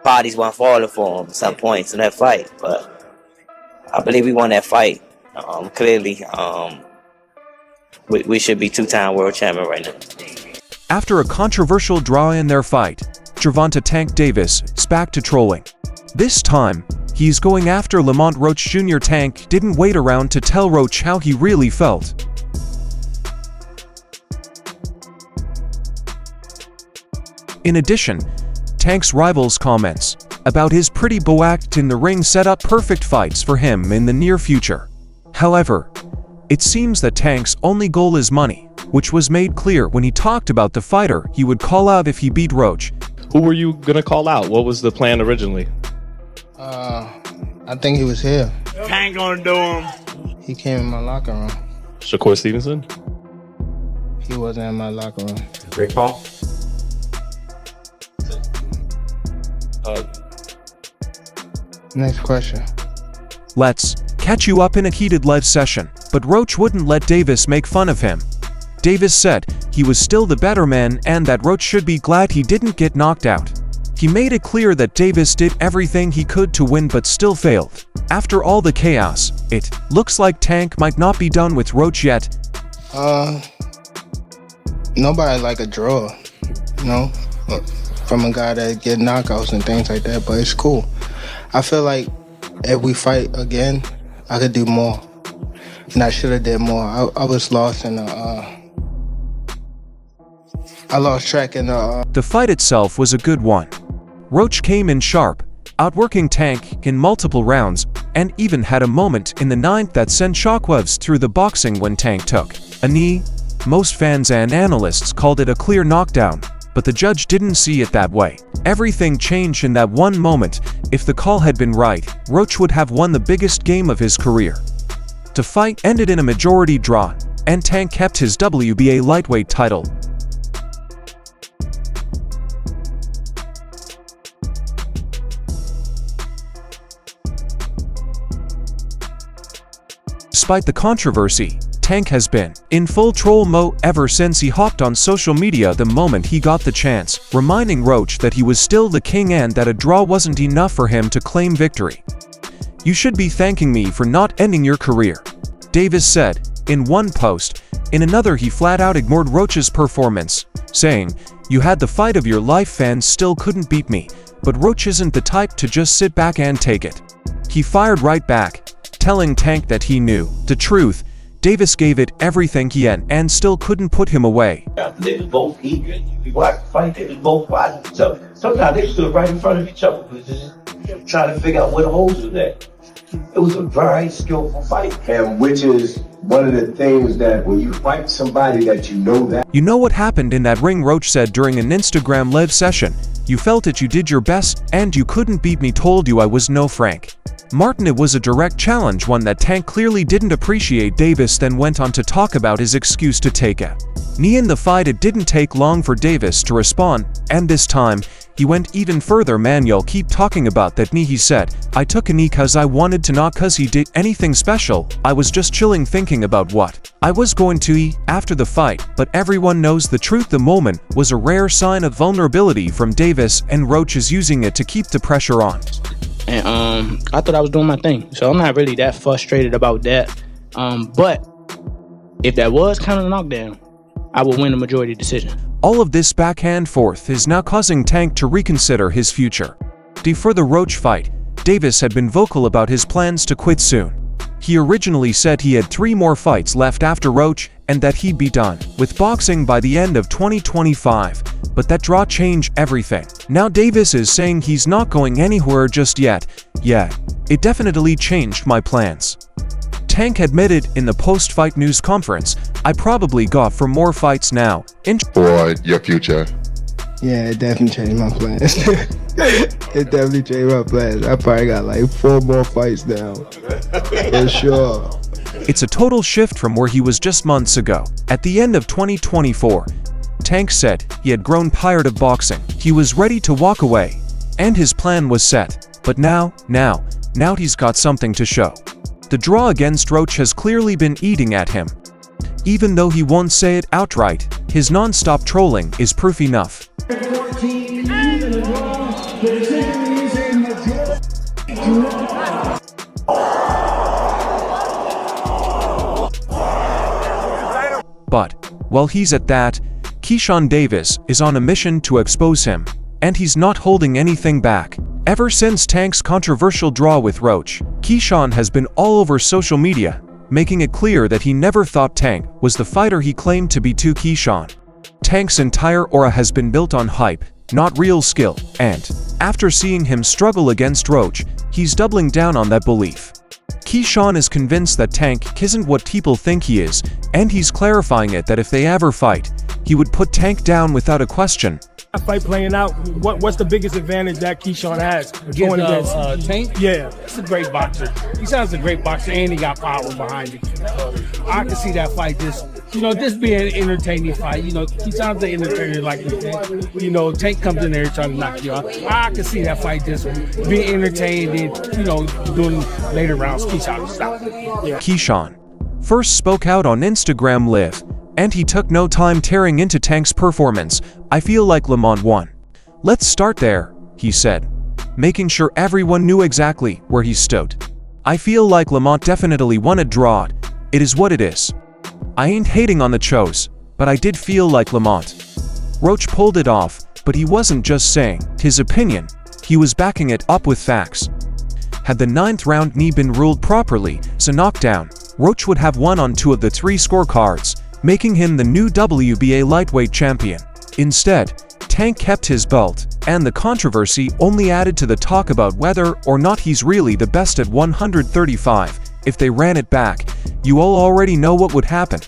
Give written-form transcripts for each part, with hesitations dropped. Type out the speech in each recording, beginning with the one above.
bodies weren't falling for him at some points in that fight. But I believe we won that fight. Clearly, we should be two-time world champion right now. After a controversial draw in their fight, Gervonta Tank Davis is back to trolling. This time, he's going after Lamont Roach Jr. Tank didn't wait around to tell Roach how he really felt. In addition, Tank's rivals' comments about his pretty bow act in the ring set up perfect fights for him in the near future. However, it seems that Tank's only goal is money, which was made clear when he talked about the fighter he would call out if he beat Roach. Who were you gonna call out? What was the plan originally? I think he was here. Tank gonna do him. He came in my locker room. Shakur Stevenson? He wasn't in my locker room. Rick Paul? Next question. Let's catch you up in a heated live session, but Roach wouldn't let Davis make fun of him. Davis said he was still the better man and that Roach should be glad he didn't get knocked out. He made it clear that Davis did everything he could to win but still failed. After all the chaos, it looks like Tank might not be done with Roach yet. Nobody like a draw, you know, from a guy that get knockouts and things like that, but it's cool. I feel like if we fight again, I could do more, and I should have did more. I was lost in I lost track in The fight itself was a good one. Roach came in sharp, outworking Tank in multiple rounds, and even had a moment in the ninth that sent shockwaves through the boxing when Tank took a knee. Most fans and analysts called it a clear knockdown, but the judge didn't see it that way. Everything changed in that one moment. If the call had been right, Roach would have won the biggest game of his career. The fight ended in a majority draw, and Tank kept his WBA lightweight title. Despite the controversy, Tank has been in full troll mode ever since he hopped on social media the moment he got the chance, reminding Roach that he was still the king and that a draw wasn't enough for him to claim victory. "You should be thanking me for not ending your career," Davis said in one post. In another, he flat out ignored Roach's performance, saying, "You had the fight of your life, fans still couldn't beat me, but Roach isn't the type to just sit back and take it." He fired right back, telling Tank that he knew the truth. Davis gave it everything he had and still couldn't put him away. They was both eager. We watched the fight, they was both fighting each other. Sometimes they stood right in front of each other, just trying to figure out where the holes was at. It was a very skillful fight. And which is one of the things that when you fight somebody that you know that. "You know what happened in that ring," Roach said during an Instagram live session. "You felt it, you did your best, and you couldn't beat me, told you I was no Frank Martin." It was a direct challenge, one that Tank clearly didn't appreciate. Davis then went on to talk about his excuse to take a knee in the fight. It didn't take long for Davis to respond, and this time, he went even further. "Man, y'all keep talking about that knee," he said. "I took a knee cause I wanted to, not cause he did anything special. I was just chilling thinking about what I was going to eat after the fight, but everyone knows the truth." The moment was a rare sign of vulnerability from Davis, and Roach is using it to keep the pressure on. And I thought I was doing my thing, so I'm not really that frustrated about that. But if that was kind of a knockdown, I would win a majority decision. All of this back and forth is now causing Tank to reconsider his future. For the Roach fight, Davis had been vocal about his plans to quit soon. He originally said he had 3 more fights left after Roach and that he'd be done with boxing by the end of 2025, but that draw changed everything. Now Davis is saying he's not going anywhere just yet. "Yeah, it definitely changed my plans." Tank admitted in the post-fight news conference, "I probably got for more fights now." For your future. Yeah, it definitely changed my plans. It definitely changed my plans. I probably got like 4 more fights now. For sure. It's a total shift from where he was just months ago. At the end of 2024, Tank said he had grown tired of boxing. He was ready to walk away, and his plan was set. But now he's got something to show. The draw against Roach has clearly been eating at him. Even though he won't say it outright, his non-stop trolling is proof enough. But, while he's at that, Kesan Davis is on a mission to expose him, and he's not holding anything back. Ever since Tank's controversial draw with Roach, Kesan has been all over social media, making it clear that he never thought Tank was the fighter he claimed to be to Kesan. Tank's entire aura has been built on hype, not real skill, and, after seeing him struggle against Roach, he's doubling down on that belief. Kesan is convinced that Tank isn't what people think he is, and he's clarifying it that if they ever fight, he would put Tank down without a question. Fight playing out, what's the biggest advantage that Kesan has going against Tank? Yeah, He's a great boxer. He sounds a great boxer, and he got power behind him. I can see that fight just being an entertaining fight. He sounds an entertainer like this. Tank comes in there trying to knock you out. I can see that fight just being entertained and, doing later rounds. Kesan stop. Yeah. Kesan first spoke out on Instagram Live, and he took no time tearing into Tank's performance. "I feel like Lamont won. Let's start there," he said, making sure everyone knew exactly where he stood. "I feel like Lamont definitely won a draw. It is what it is. I ain't hating on the chose, but I did feel like Lamont." Roach pulled it off, but he wasn't just saying his opinion, he was backing it up with facts. Had the 9th round knee been ruled properly as a knockdown, Roach would have won on 2 of the 3 scorecards, making him the new WBA lightweight champion. Instead, Tank kept his belt, and the controversy only added to the talk about whether or not he's really the best at 135. If they ran it back, you all already know what would happen.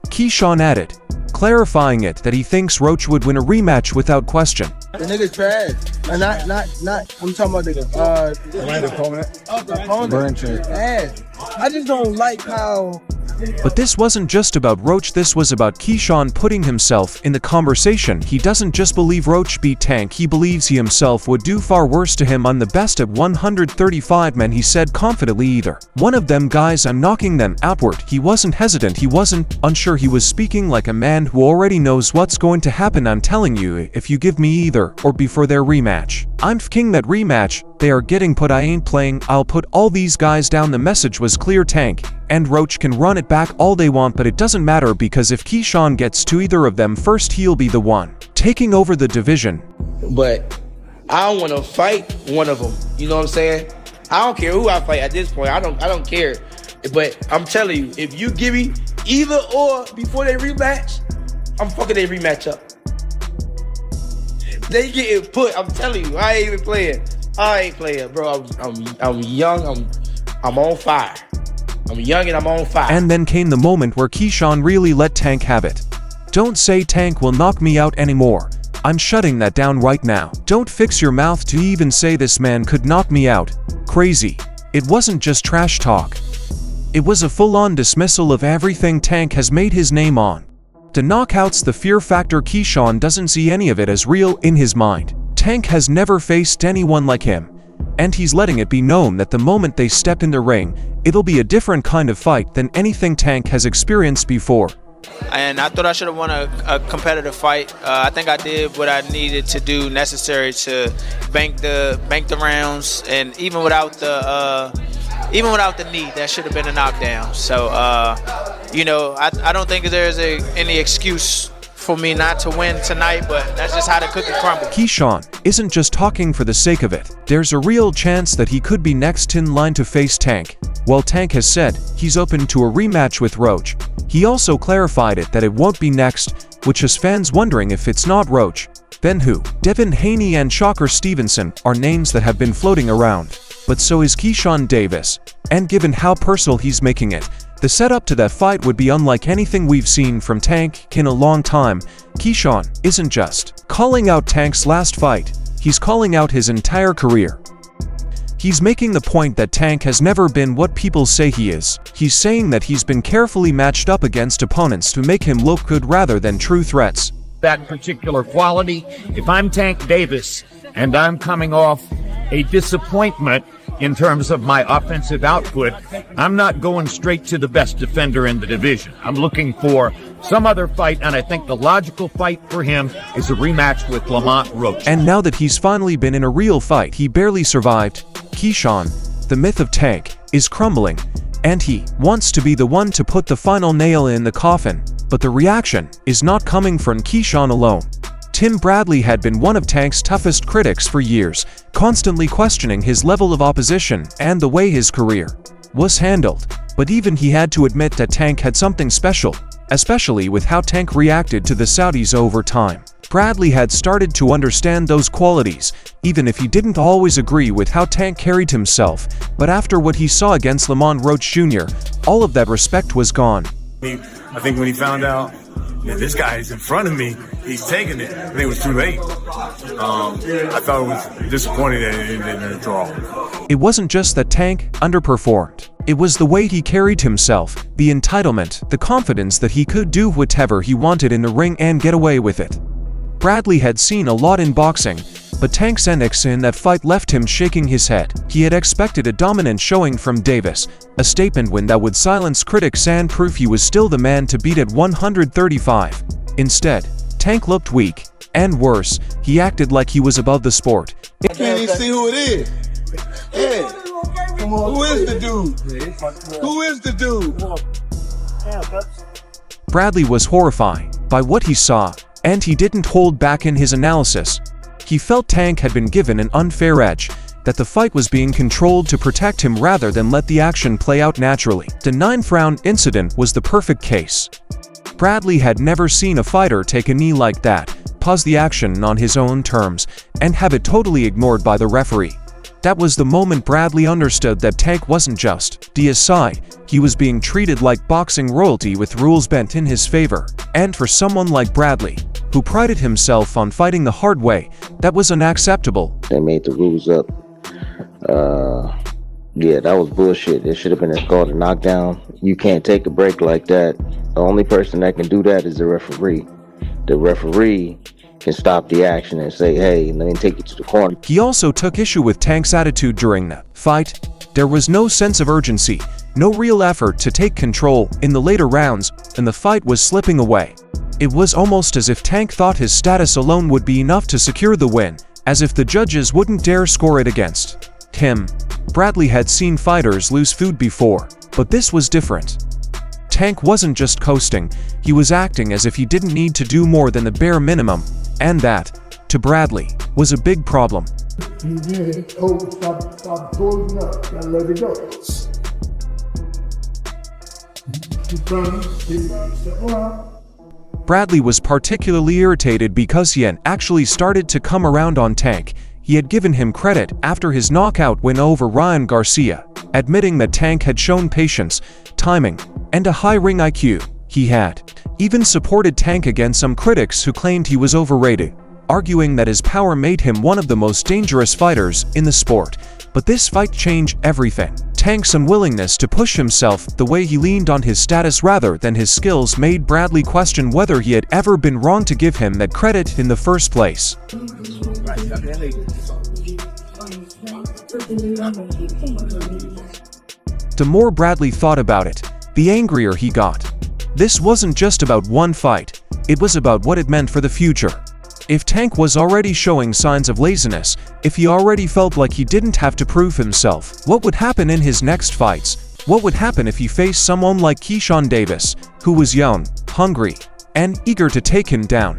Kesan added, clarifying it that he thinks Roach would win a rematch without question. The nigga's trash. Not. I'm talking about the opponent. Ass. I just don't like how. But this wasn't just about Roach, this was about Kesan putting himself in the conversation. He doesn't just believe Roach beat Tank, he believes he himself would do far worse to him. "I'm the best at 135 men," he said confidently. "Either one of them guys, I'm knocking them outward." He wasn't hesitant, he wasn't unsure, he was speaking like a man who already knows what's going to happen. "I'm telling you, if you give me either or before their rematch, I'm f***ing that rematch. They are getting put, I ain't playing, I'll put all these guys down." The message was clear. Tank and Roach can run it back all they want, but it doesn't matter because if Kesan gets to either of them first, he'll be the one taking over the division. But I don't want to fight one of them. You know what I'm saying? I don't care who I fight at this point. I don't care. But I'm telling you, if you give me either or before they rematch, I'm fucking their rematch up. They getting put. I'm telling you, I ain't even playing. I ain't playing, bro. I'm young. I'm on fire. I'm young and I'm on fire. And then came the moment where Kesan really let Tank have it. "Don't say Tank will knock me out anymore. I'm shutting that down right now. Don't fix your mouth to even say this man could knock me out. Crazy." It wasn't just trash talk. It was a full-on dismissal of everything Tank has made his name on. The knockouts, the fear factor, Kesan doesn't see any of it as real in his mind. Tank has never faced anyone like him, and he's letting it be known that the moment they step in the ring, it'll be a different kind of fight than anything Tank has experienced before. And I thought I should have won a competitive fight. I think I did what I needed to do necessary to bank the rounds, and even without the knee, that should have been a knockdown. So I don't think there's any excuse for me not to win tonight, but that's just how the cookie crumbles. Kesan isn't just talking for the sake of it. There's a real chance that he could be next in line to face Tank. While Tank has said he's open to a rematch with Roach, he also clarified it that it won't be next, which has fans wondering if it's not Roach, then who? Devin Haney and Shocker Stevenson are names that have been floating around, but so is Kesan Davis, and given how personal he's making it, the setup to that fight would be unlike anything we've seen from Tank in a long time. Kesan isn't just calling out Tank's last fight, he's calling out his entire career. He's making the point that Tank has never been what people say he is. He's saying that he's been carefully matched up against opponents to make him look good rather than true threats. That particular quality, if I'm Tank Davis and I'm coming off a disappointment in terms of my offensive output, I'm not going straight to the best defender in the division. I'm looking for some other fight, and I think the logical fight for him is a rematch with Lamont Roach. And now that he's finally been in a real fight he barely survived, Kesan, the myth of Tank, is crumbling, and he wants to be the one to put the final nail in the coffin, but the reaction is not coming from Kesan alone. Tim Bradley had been one of Tank's toughest critics for years, constantly questioning his level of opposition and the way his career was handled. But even he had to admit that Tank had something special, especially with how Tank reacted to the Saudis over time. Bradley had started to understand those qualities, even if he didn't always agree with how Tank carried himself. But after what he saw against Lamont Roach Jr., all of that respect was gone. I think when he found out that this guy is in front of me, he's taking it. I think it was too late. I thought it was disappointing that it ended in a draw. It wasn't just that Tank underperformed. It was the way he carried himself, the entitlement, the confidence that he could do whatever he wanted in the ring and get away with it. Bradley had seen a lot in boxing, but Tank's antics in that fight left him shaking his head. He had expected a dominant showing from Davis, a statement win that would silence critics and prove he was still the man to beat at 135. Instead, Tank looked weak, and worse, he acted like he was above the sport. I can't even see who it is. Hey, who is the dude? Who is the dude? Bradley was horrified by what he saw, and he didn't hold back in his analysis. He felt Tank had been given an unfair edge, that the fight was being controlled to protect him rather than let the action play out naturally. The 9th-round incident was the perfect case. Bradley had never seen a fighter take a knee like that, pause the action on his own terms, and have it totally ignored by the referee. That was the moment Bradley understood that Tank wasn't just DSI, he was being treated like boxing royalty with rules bent in his favor. And for someone like Bradley, who prided himself on fighting the hard way, that was unacceptable. They made the rules up. Yeah, that was bullshit. It should have been called a knockdown. You can't take a break like that. The only person that can do that is the referee. The referee can stop the action and say, hey, let me take you to the corner. He also took issue with Tank's attitude during the fight. There was no sense of urgency, no real effort to take control in the later rounds, and the fight was slipping away. It was almost as if Tank thought his status alone would be enough to secure the win, as if the judges wouldn't dare score it against him. Bradley had seen fighters lose food before, but this was different. Tank wasn't just coasting, he was acting as if he didn't need to do more than the bare minimum, and that, to Bradley, was a big problem. Stop holding up, gotta let it go. Bradley was particularly irritated because he had actually started to come around on Tank. He had given him credit after his knockout win over Ryan Garcia, admitting that Tank had shown patience, timing, and a high ring IQ. He had even supported Tank against some critics who claimed he was overrated, arguing that his power made him one of the most dangerous fighters in the sport. But this fight changed everything. Tank's unwillingness to push himself, the way he leaned on his status rather than his skills, made Bradley question whether he had ever been wrong to give him that credit in the first place. The more Bradley thought about it, the angrier he got. This wasn't just about one fight, it was about what it meant for the future. If Tank was already showing signs of laziness, if he already felt like he didn't have to prove himself, what would happen in his next fights? What would happen if he faced someone like Kesan Davis, who was young, hungry, and eager to take him down?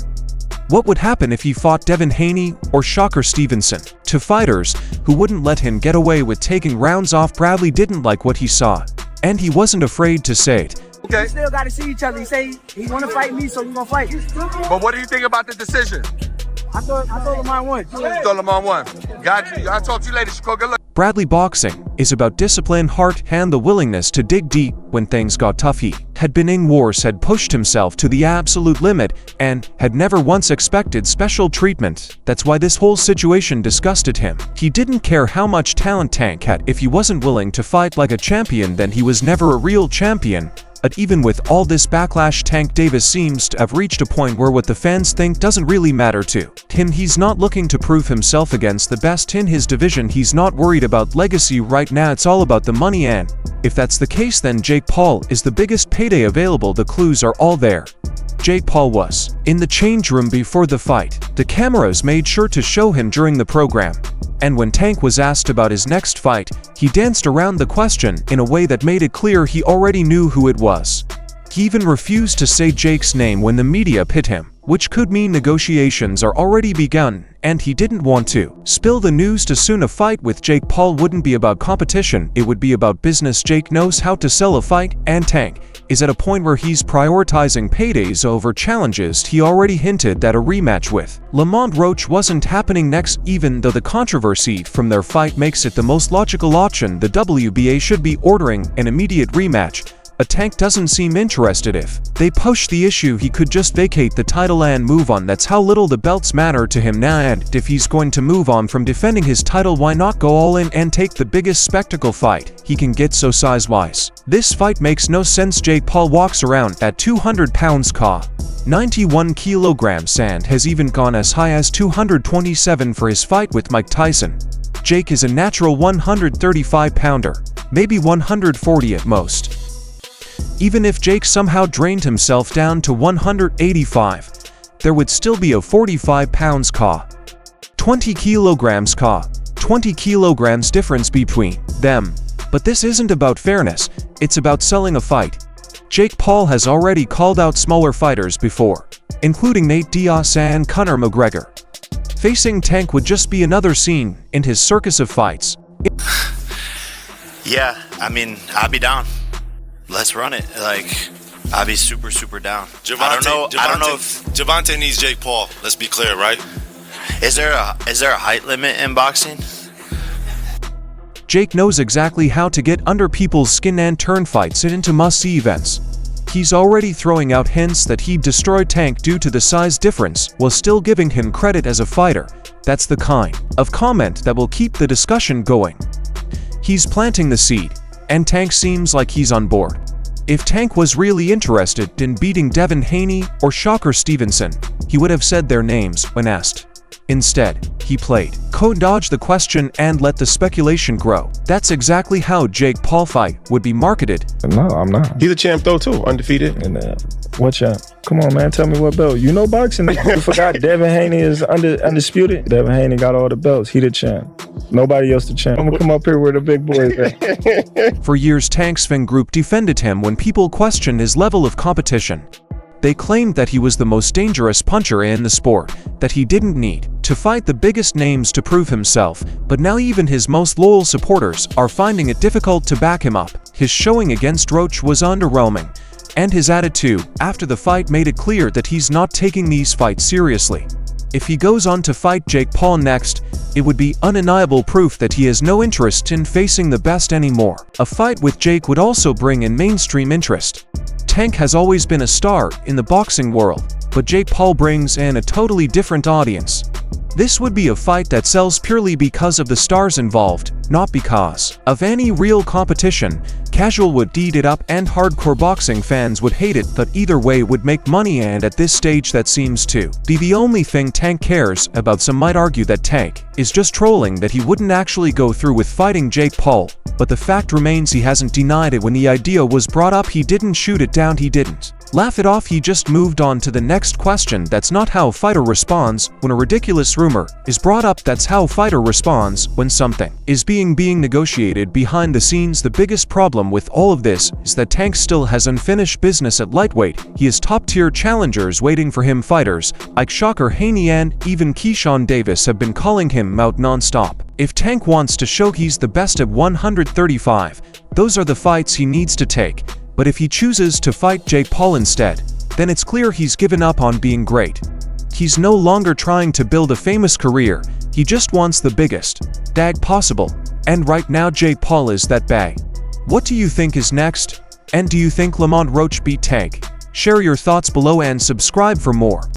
What would happen if he fought Devin Haney or Shocker Stevenson? To fighters who wouldn't let him get away with taking rounds off, Bradley didn't like what he saw, and he wasn't afraid to say it. Okay. We still got to see each other. He say he want to fight me, so we gonna fight. But what do you think about the decision? I thought Lamont won. You thought Lamont won. Got you. I'll talk to you later, Chicago. Good luck. Bradley boxing is about discipline, heart, and the willingness to dig deep when things got tough. He had been in wars, had pushed himself to the absolute limit, and had never once expected special treatment. That's why this whole situation disgusted him. He didn't care how much talent Tank had. If he wasn't willing to fight like a champion, then he was never a real champion. But even with all this backlash, Tank Davis seems to have reached a point where what the fans think doesn't really matter to him. He's not looking to prove himself against the best in his division. He's not worried about legacy right now. It's all about the money, and if that's the case, then Jake Paul is the biggest payday available. The clues are all there. Jake Paul was in the change room before the fight. The cameras made sure to show him during the program. And when Tank was asked about his next fight, he danced around the question in a way that made it clear he already knew who it was. He even refused to say Jake's name when the media pit him, which could mean negotiations are already begun, and he didn't want to spill the news too soon. A fight with Jake Paul wouldn't be about competition, it would be about business. Jake knows how to sell a fight, and Tank is at a point where he's prioritizing paydays over challenges. He already hinted that a rematch with Lamont Roach wasn't happening next, even though the controversy from their fight makes it the most logical option. The WBA should be ordering an immediate rematch. A Tank doesn't seem interested. If they push the issue, he could just vacate the title and move on. That's how little the belts matter to him now, and if he's going to move on from defending his title, why not go all in and take the biggest spectacle fight he can get? So size-wise, this fight makes no sense. Jake Paul walks around at 200 pounds ca. 91 kilograms and has even gone as high as 227 for his fight with Mike Tyson. Jake is a natural 135-pounder, maybe 140 at most. Even if Jake somehow drained himself down to 185, there would still be a 45 pounds ca. 20 kilograms ca. 20 kilograms difference between them. But this isn't about fairness, it's about selling a fight. Jake Paul has already called out smaller fighters before, including Nate Diaz and Conor McGregor. Facing Tank would just be another scene in his circus of fights. Yeah, I mean, I'll be down. Let's run it. Like, I'll be super, super down. I don't know if Gervonta needs Jake Paul. Let's be clear, right? Is there a height limit in boxing? Jake knows exactly how to get under people's skin and turn fights into must-see events. He's already throwing out hints that he'd destroy Tank due to the size difference, while still giving him credit as a fighter. That's the kind of comment that will keep the discussion going. He's planting the seed, and Tank seems like he's on board. If Tank was really interested in beating Devin Haney or Shocker Stevenson, he would have said their names when asked. Instead, he played dodge the question and let the speculation grow. That's exactly how Jake Paul fight would be marketed. No, I'm not. He's a champ though too, undefeated. And what champ? Come on, man, tell me what belt. You know boxing? You forgot Devin Haney is undisputed? Devin Haney got all the belts. He the champ. Nobody else the champ. I'm gonna come up here where the big boys at. For years, Tank's fan group defended him when people questioned his level of competition. They claimed that he was the most dangerous puncher in the sport, that he didn't need to fight the biggest names to prove himself, but now even his most loyal supporters are finding it difficult to back him up. His showing against Roach was underwhelming, and his attitude after the fight made it clear that he's not taking these fights seriously. If he goes on to fight Jake Paul next, it would be undeniable proof that he has no interest in facing the best anymore. A fight with Jake would also bring in mainstream interest. Tank has always been a star in the boxing world, but Jake Paul brings in a totally different audience. This would be a fight that sells purely because of the stars involved, not because of any real competition. Casual would eat it up and hardcore boxing fans would hate it, but either way would make money, and at this stage that seems to be the only thing Tank cares about. Some might argue that Tank is just trolling, that he wouldn't actually go through with fighting Jake Paul, but the fact remains he hasn't denied it. When the idea was brought up, he didn't shoot it down, he didn't laugh it off, he just moved on to the next question. That's not how a fighter responds when a ridiculous rumor is brought up. That's how a fighter responds when something is being negotiated behind the scenes. The biggest problem with all of this is that Tank still has unfinished business at lightweight. He has top-tier challengers waiting for him. Fighters like Shocker Haney and even Kesan Davis have been calling him out non-stop. If Tank wants to show he's the best at 135, those are the fights he needs to take. But if he chooses to fight Jake Paul instead, then it's clear he's given up on being great. He's no longer trying to build a famous career, he just wants the biggest bag possible. And right now Jake Paul is that bag. What do you think is next? And do you think Lamont Roach beat Tank? Share your thoughts below and subscribe for more.